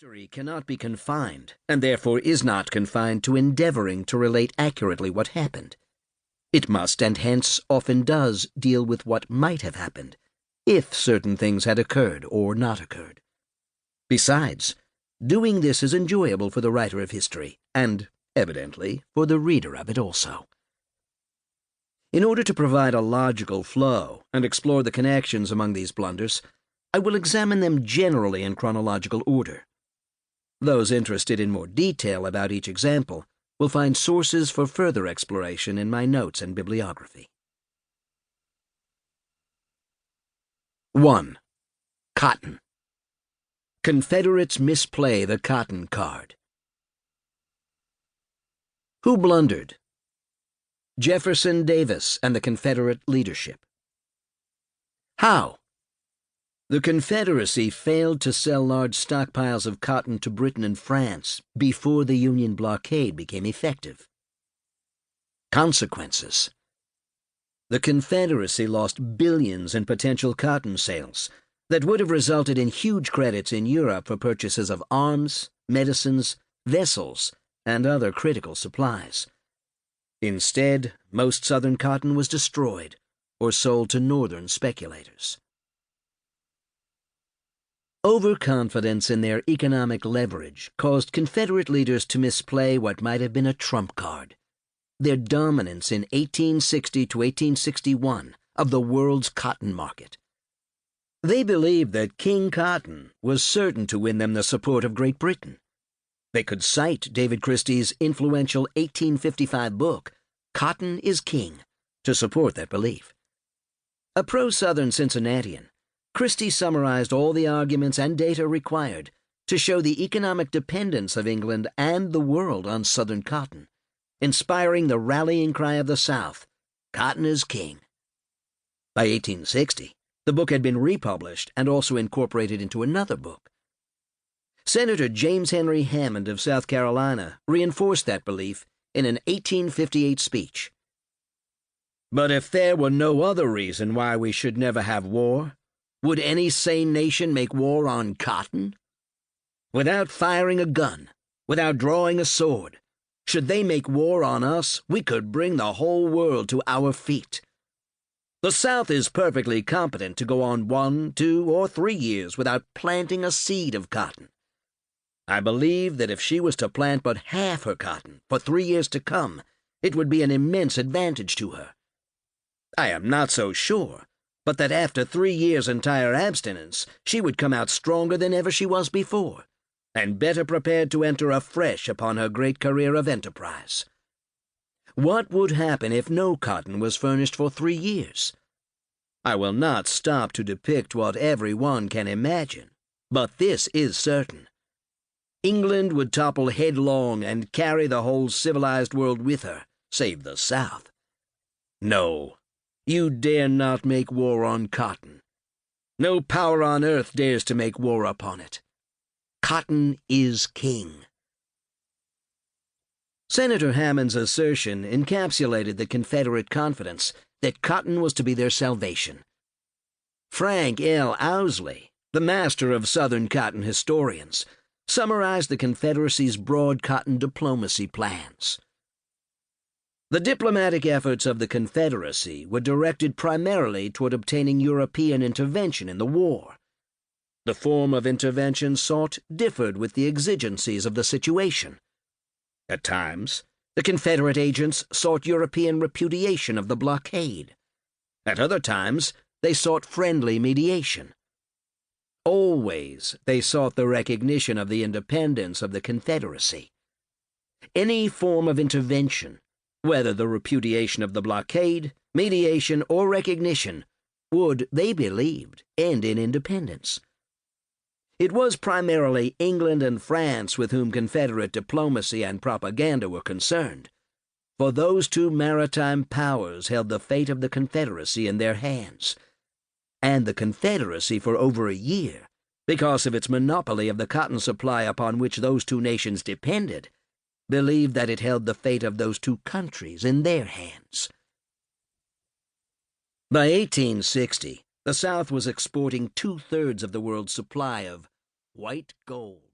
History cannot be confined, and therefore is not confined to endeavoring to relate accurately what happened. It must, and hence often does, deal with what might have happened, if certain things had occurred or not occurred. Besides, doing this is enjoyable for the writer of history, and, evidently, for the reader of it also. In order to provide a logical flow and explore the connections among these blunders, I will examine them generally in chronological order. Those interested in more detail about each example will find sources for further exploration in my notes and bibliography. 1. Cotton. Confederates misplay the cotton card. Who blundered? Jefferson Davis and the Confederate leadership. How? The Confederacy failed to sell large stockpiles of cotton to Britain and France before the Union blockade became effective. Consequences. The Confederacy lost billions in potential cotton sales that would have resulted in huge credits in Europe for purchases of arms, medicines, vessels, and other critical supplies. Instead, most Southern cotton was destroyed or sold to Northern speculators. Overconfidence in their economic leverage caused Confederate leaders to misplay what might have been a trump card: their dominance in 1860 to 1861 of the world's cotton market. They believed that King Cotton was certain to win them the support of Great Britain. They could cite David Christie's influential 1855 book, Cotton is King, to support that belief. A pro-Southern Cincinnatian, Christie summarized all the arguments and data required to show the economic dependence of England and the world on Southern cotton, inspiring the rallying cry of the South, "Cotton is King." By 1860, the book had been republished and also incorporated into another book. Senator James Henry Hammond of South Carolina reinforced that belief in an 1858 speech. "But if there were no other reason why we should never have war, would any sane nation make war on cotton? Without firing a gun, without drawing a sword, should they make war on us, we could bring the whole world to our feet. The South is perfectly competent to go on 1, 2, or 3 years without planting a seed of cotton. I believe that if she was to plant but half her cotton for 3 years to come, it would be an immense advantage to her. I am not so sure but that after 3 years' entire abstinence, she would come out stronger than ever she was before, and better prepared to enter afresh upon her great career of enterprise. What would happen if no cotton was furnished for 3 years? I will not stop to depict what every one can imagine, but this is certain. England would topple headlong and carry the whole civilized world with her, save the South. No. You dare not make war on cotton. No power on earth dares to make war upon it. Cotton is king." Senator Hammond's assertion encapsulated the Confederate confidence that cotton was to be their salvation. Frank L. Owsley, the master of Southern cotton historians, summarized the Confederacy's broad cotton diplomacy plans. The diplomatic efforts of the Confederacy were directed primarily toward obtaining European intervention in the war. The form of intervention sought differed with the exigencies of the situation. At times, the Confederate agents sought European repudiation of the blockade. At other times, they sought friendly mediation. Always, they sought the recognition of the independence of the Confederacy. Any form of intervention, whether the repudiation of the blockade, mediation, or recognition, would, they believed, end in independence. It was primarily England and France with whom Confederate diplomacy and propaganda were concerned, for those two maritime powers held the fate of the Confederacy in their hands, and the Confederacy for over a year, because of its monopoly of the cotton supply upon which those two nations depended, believed that it held the fate of those two countries in their hands. By 1860, the South was exporting 2/3 of the world's supply of white gold.